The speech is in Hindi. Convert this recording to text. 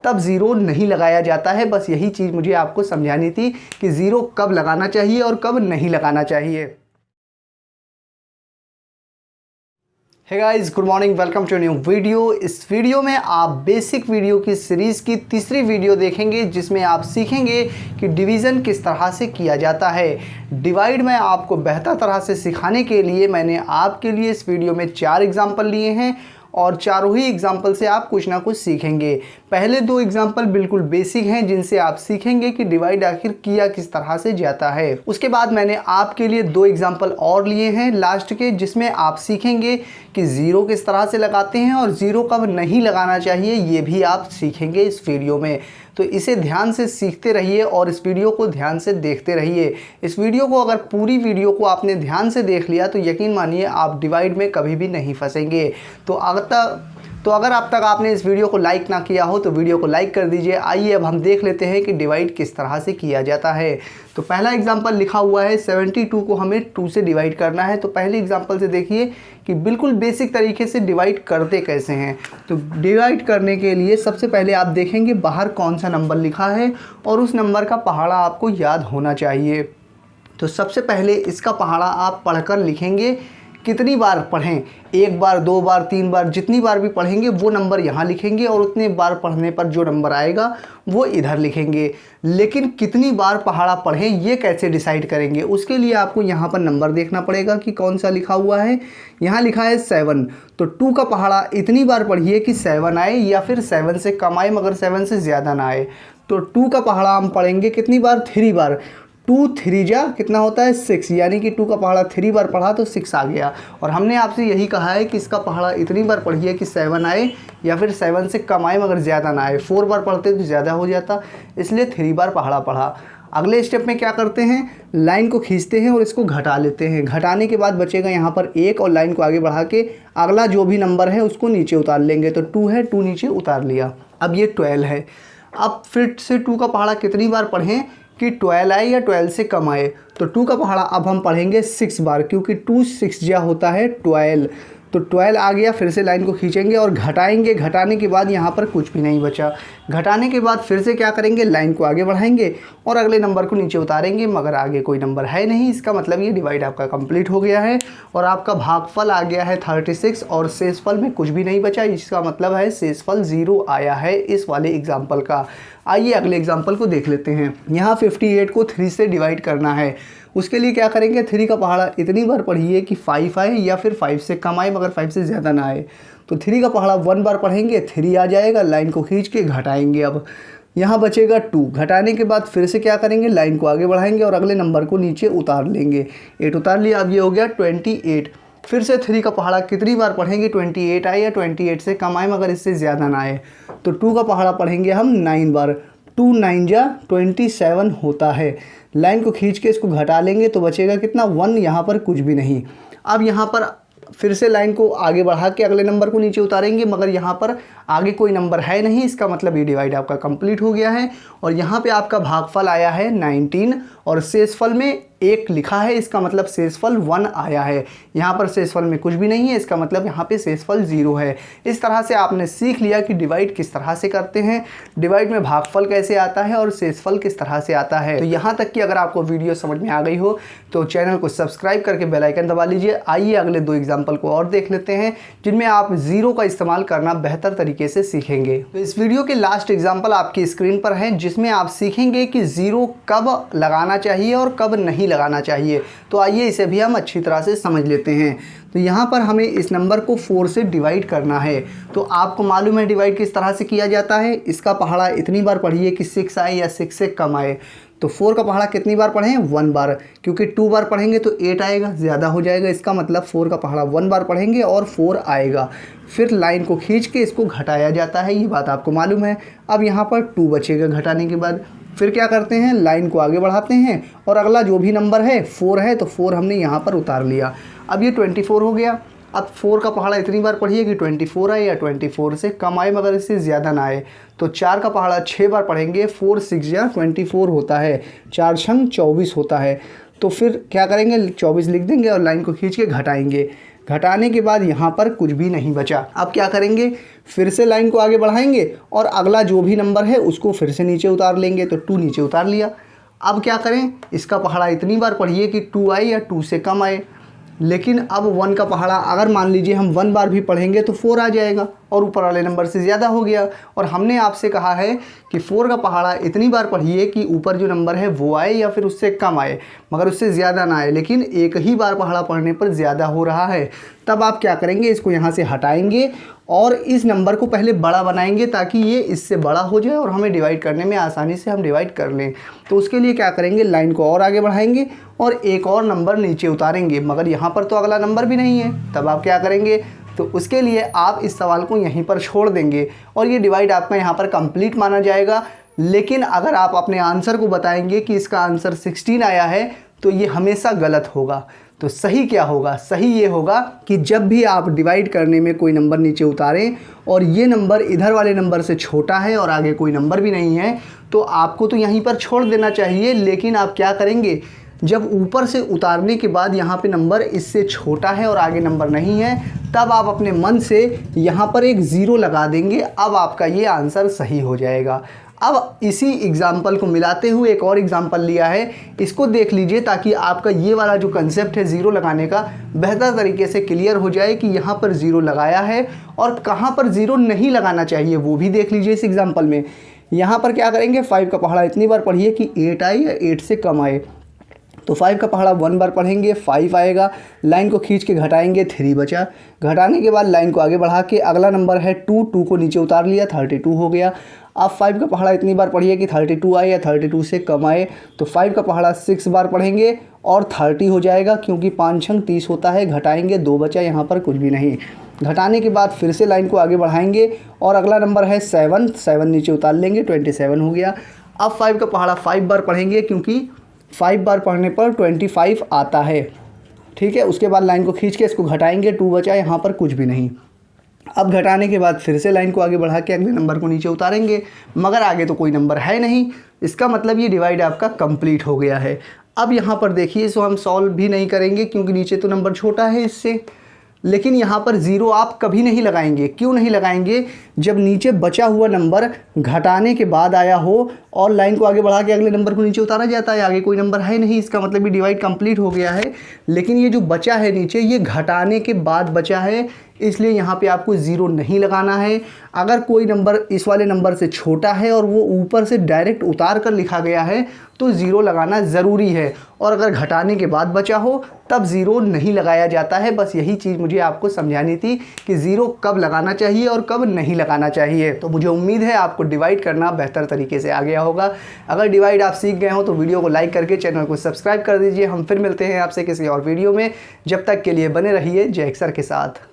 तब ज़ीरो नहीं लगाया जाता है। बस यही चीज़ मुझे आपको समझानी थी कि ज़ीरो कब लगाना चाहिए और कब नहीं लगाना चाहिए। Hey guys, good morning, welcome to new video. इस वीडियो में आप बेसिक वीडियो की सीरीज़ की तीसरी वीडियो देखेंगे, जिसमें आप सीखेंगे कि डिवीज़न किस तरह से किया जाता है। डिवाइड में आपको बेहतर तरह से सिखाने के लिए मैंने आपके लिए इस वीडियो में 4 एग्जाम्पल लिए हैं और चारों ही एग्जाम्पल से आप कुछ ना कुछ सीखेंगे। पहले 2 एग्जाम्पल बिल्कुल बेसिक हैं, जिनसे आप सीखेंगे कि डिवाइड आखिर किया किस तरह से जाता है। उसके बाद मैंने आपके लिए 2 एग्जाम्पल और लिए हैं लास्ट के, जिसमें आप सीखेंगे कि ज़ीरो किस तरह से लगाते हैं और ज़ीरो कब नहीं लगाना चाहिए, ये भी आप सीखेंगे इस वीडियो में। तो इसे ध्यान से सीखते रहिए और इस वीडियो को ध्यान से देखते रहिए। इस वीडियो को अगर पूरी वीडियो को आपने ध्यान से देख लिया तो यकीन मानिए आप डिवाइड में कभी भी नहीं फंसेंगे। तो अगर अब तक आपने इस वीडियो को लाइक ना किया हो तो वीडियो को लाइक कर दीजिए। आइए अब हम देख लेते हैं कि डिवाइड किस तरह से किया जाता है। तो पहला एग्जांपल लिखा हुआ है 72 को हमें 2 से डिवाइड करना है। तो पहले एग्जांपल से देखिए कि बिल्कुल बेसिक तरीके से डिवाइड करते कैसे हैं। तो डिवाइड करने के लिए सबसे पहले आप देखेंगे बाहर कौन सा नंबर लिखा है और उस नंबर का पहाड़ा आपको याद होना चाहिए। तो सबसे पहले इसका पहाड़ा आप पढ़कर लिखेंगे। कितनी बार पढ़ें, 1 बार 2 बार 3 बार, जितनी बार भी पढ़ेंगे वो नंबर यहाँ लिखेंगे और उतने बार पढ़ने पर जो नंबर आएगा वो इधर लिखेंगे। लेकिन कितनी बार पहाड़ा पढ़ें ये कैसे डिसाइड करेंगे, उसके लिए आपको यहाँ पर नंबर देखना पड़ेगा कि कौन सा लिखा हुआ है। यहाँ लिखा है 7, तो 2 का पहाड़ा इतनी बार पढ़िए कि 7 आए या फिर 7 से कम आए मगर 7 से ज़्यादा ना आए। तो 2 का पहाड़ा हम पढ़ेंगे कितनी बार, 3 बार। 2 3 जा कितना होता है 6, यानी कि 2 का पहाड़ा 3 बार पढ़ा तो 6 आ गया। और हमने आपसे यही कहा है कि इसका पहाड़ा इतनी बार पढ़िए कि 7 आए या फिर 7 से कम आए मगर ज़्यादा ना आए। 4 बार पढ़ते तो ज़्यादा हो जाता, इसलिए 3 बार पहाड़ा पढ़ा। अगले स्टेप में क्या करते हैं, लाइन को खींचते हैं और इसको घटा लेते हैं। घटाने के बाद बचेगा यहाँ पर 1 और लाइन को आगे बढ़ा के अगला जो भी नंबर है उसको नीचे उतार लेंगे। तो 2 है, 2 नीचे उतार लिया। अब ये 12 है। अब फिर से 2 का पहाड़ा कितनी बार पढ़ें कि 12 आए या 12 से कम आए। तो 2 का पहाड़ा अब हम पढ़ेंगे 6 बार, क्योंकि 2 6 जा होता है 12। तो 12 आ गया। फिर से लाइन को खींचेंगे और घटाएंगे। घटाने के बाद यहाँ पर कुछ भी नहीं बचा। घटाने के बाद फिर से क्या करेंगे, लाइन को आगे बढ़ाएंगे और अगले नंबर को नीचे उतारेंगे मगर आगे कोई नंबर है नहीं। इसका मतलब ये डिवाइड आपका कंप्लीट हो गया है और आपका भागफल आ गया है 36 और शेषफल में कुछ भी नहीं बचा। इसका मतलब है शेषफल 0 आया है इस वाले एग्जाम्पल का। आइए अगले एग्जाम्पल को देख लेते हैं। यहाँ 58 को 3 से डिवाइड करना है। उसके लिए क्या करेंगे, 3 का पहाड़ा इतनी बार पढ़िए कि 5 आए या फिर 5 से कम आए मगर 5 से ज़्यादा ना आए। तो 3 का पहाड़ा 1 बार पढ़ेंगे, 3 आ जाएगा। लाइन को खींच के घटाएंगे। अब यहाँ बचेगा 2। घटाने के बाद फिर से क्या करेंगे, लाइन को आगे बढ़ाएंगे और अगले नंबर को नीचे उतार लेंगे। 8 उतार लिया। अब ये हो गया 28। फिर से 3 का पहाड़ा कितनी बार पढ़ेंगे, 28 आए या 28 से कम आए मगर इससे ज़्यादा ना आए। तो 2 का पहाड़ा पढ़ेंगे हम 9 बार। 2 9 जा 27 होता है। लाइन को खींच के इसको घटा लेंगे तो बचेगा कितना, 1। यहाँ पर कुछ भी नहीं। अब यहाँ पर फिर से लाइन को आगे बढ़ा के अगले नंबर को नीचे उतारेंगे मगर यहाँ पर आगे कोई नंबर है नहीं। इसका मतलब ये डिवाइड आपका कंप्लीट हो गया है और यहाँ पे आपका भागफल आया है 19 और शेषफल में 1 लिखा है। इसका मतलब शेषफल 1 आया है। यहाँ पर शेषफल में कुछ भी नहीं है, इसका मतलब यहाँ पे शेषफल 0 है। इस तरह से आपने सीख लिया कि डिवाइड किस तरह से करते हैं, डिवाइड में भागफल कैसे आता है और शेषफल किस तरह से आता है। तो यहाँ तक कि अगर आपको वीडियो समझ में आ गई हो तो चैनल को सब्सक्राइब करके बेल आइकन दबा लीजिए। आइए अगले 2 एग्जाम्पल को और देख लेते हैं, जिनमें आप ज़ीरो का इस्तेमाल करना बेहतर तरीके से सीखेंगे। तो इस वीडियो के लास्ट एग्जाम्पल आपकी स्क्रीन पर है, जिसमें आप सीखेंगे कि ज़ीरो कब लगाना चाहिए और कब नहीं लगाना चाहिए। तो आइए इसे भी हम अच्छी तरह से समझ लेते हैं। तो यहाँ पर हमें इस नंबर को 4 से डिवाइड करना है। तो आपको मालूम है डिवाइड किस तरह से किया जाता है। इसका पहाड़ा इतनी बार पढ़िए कि 6 आए या 6 से कम आए। तो 4 का पहाड़ा कितनी बार पढ़ें, 1 बार, क्योंकि 2 बार पढ़ेंगे तो 8 आएगा, ज़्यादा हो जाएगा। इसका मतलब 4 का पहाड़ा 1 बार पढ़ेंगे और 4 आएगा। फिर लाइन को खींच के इसको घटाया जाता है, ये बात आपको मालूम है। अब यहाँ पर 2 बचेगा घटाने के बाद। फिर क्या करते हैं, लाइन को आगे बढ़ाते हैं और अगला जो भी नंबर है 4 है तो 4 हमने यहाँ पर उतार लिया। अब ये 24 हो गया। अब 4 का पहाड़ा इतनी बार पढ़िए कि 24 आए या 24 से कम आए मगर इससे ज़्यादा ना आए। तो 4 का पहाड़ा 6 बार पढ़ेंगे, 4 6 या 24 होता है, 4 छंग 24 होता है। तो फिर क्या करेंगे, 24 लिख देंगे और लाइन को खींच के घटाएंगे। घटाने के बाद यहाँ पर कुछ भी नहीं बचा। अब क्या करेंगे, फिर से लाइन को आगे बढ़ाएंगे और अगला जो भी नंबर है उसको फिर से नीचे उतार लेंगे। तो 2 नीचे उतार लिया। अब क्या करें, इसका पहाड़ा इतनी बार पढ़िए कि 2 आए या 2 से कम आए। लेकिन अब 1 का पहाड़ा अगर मान लीजिए हम 1 बार भी पढ़ेंगे तो 4 आ जाएगा और ऊपर वाले नंबर से ज़्यादा हो गया। और हमने आपसे कहा है कि 4 का पहाड़ा इतनी बार पढ़िए कि ऊपर जो नंबर है वो आए या फिर उससे कम आए, मगर उससे ज़्यादा ना आए। लेकिन एक ही बार पहाड़ा पढ़ने पर ज़्यादा हो रहा है। तब आप क्या करेंगे, इसको यहाँ से हटाएंगे और इस नंबर को पहले बड़ा बनाएंगे ताकि ये इससे बड़ा हो जाए और हमें डिवाइड करने में आसानी से हम डिवाइड कर लें। तो उसके लिए क्या करेंगे, लाइन को और आगे बढ़ाएंगे और एक और नंबर नीचे उतारेंगे, मगर यहाँ पर तो अगला नंबर भी नहीं है। तब आप क्या करेंगे, तो उसके लिए आप इस सवाल को यहीं पर छोड़ देंगे और ये डिवाइड आपका यहाँ पर कंप्लीट माना जाएगा। लेकिन अगर आप अपने आंसर को बताएंगे कि इसका आंसर 16 आया है तो ये हमेशा गलत होगा। तो सही क्या होगा, सही ये होगा कि जब भी आप डिवाइड करने में कोई नंबर नीचे उतारें और ये नंबर इधर वाले नंबर से छोटा है और आगे कोई नंबर भी नहीं है, तो आपको तो यहीं पर छोड़ देना चाहिए। लेकिन आप क्या करेंगे, जब ऊपर से उतारने के बाद यहाँ पे नंबर इससे छोटा है और आगे नंबर नहीं है, तब आप अपने मन से यहाँ पर एक 0 लगा देंगे। अब आपका ये आंसर सही हो जाएगा। अब इसी एग्जाम्पल को मिलाते हुए एक और एग्जाम्पल लिया है, इसको देख लीजिए ताकि आपका ये वाला जो कंसेप्ट है 0 लगाने का बेहतर तरीके से क्लियर हो जाए कि यहाँ पर 0 लगाया है और कहाँ पर 0 नहीं लगाना चाहिए वो भी देख लीजिए इस एग्जाम्पल में। यहाँ पर क्या करेंगे, 5 का पहाड़ा इतनी बार पढ़िए कि 8 आए या 8 से कम आए। तो 5 का पहाड़ा 1 बार पढ़ेंगे, 5 आएगा। लाइन को खींच के घटाएंगे, 3 बचा। घटाने के बाद लाइन को आगे बढ़ा के अगला नंबर है 2 को नीचे उतार लिया, 32 हो गया। अब 5 का पहाड़ा इतनी बार पढ़िए कि 32 आए या 32 से कम आए। तो 5 का पहाड़ा 6 बार पढ़ेंगे और 30 हो जाएगा, क्योंकि 5 छंग 30 होता है। घटाएंगे, 2 बचा, यहाँ पर कुछ भी नहीं। घटाने के बाद फिर से लाइन को आगे बढ़ाएंगे और अगला नंबर है 7 नीचे उतार लेंगे, 27 हो गया। अब 5 का पहाड़ा 5 बार पढ़ेंगे, क्योंकि 5 बार पढ़ने पर 25 आता है। ठीक है, उसके बाद लाइन को खींच के इसको घटाएंगे, 2 बचा, यहाँ पर कुछ भी नहीं। अब घटाने के बाद फिर से लाइन को आगे बढ़ा के अगले नंबर को नीचे उतारेंगे, मगर आगे तो कोई नंबर है नहीं। इसका मतलब ये डिवाइड आपका कंप्लीट हो गया है। अब यहाँ पर देखिए, इसको हम सॉल्व भी नहीं करेंगे क्योंकि नीचे तो नंबर छोटा है इससे। लेकिन यहाँ पर 0 आप कभी नहीं लगाएंगे। क्यों नहीं लगाएंगे, जब नीचे बचा हुआ नंबर घटाने के बाद आया हो और लाइन को आगे बढ़ा के अगले नंबर को नीचे उतारा जाता है, आगे कोई नंबर है नहीं, इसका मतलब ये डिवाइड कंप्लीट हो गया है। लेकिन ये जो बचा है नीचे, ये घटाने के बाद बचा है, इसलिए यहाँ पे आपको 0 नहीं लगाना है। अगर कोई नंबर इस वाले नंबर से छोटा है और वो ऊपर से डायरेक्ट उतार कर लिखा गया है तो 0 लगाना ज़रूरी है। और अगर घटाने के बाद बचा हो तब 0 नहीं लगाया जाता है। बस यही चीज़ मुझे आपको समझानी थी कि 0 कब लगाना चाहिए और कब नहीं लगाना चाहिए। तो मुझे उम्मीद है आपको डिवाइड करना बेहतर तरीके से आ गया होगा। अगर डिवाइड आप सीख गए हो तो वीडियो को लाइक करके चैनल को सब्सक्राइब कर दीजिए। हम फिर मिलते हैं आपसे किसी और वीडियो में। जब तक के लिए बने रहिए जय अक्षर के साथ।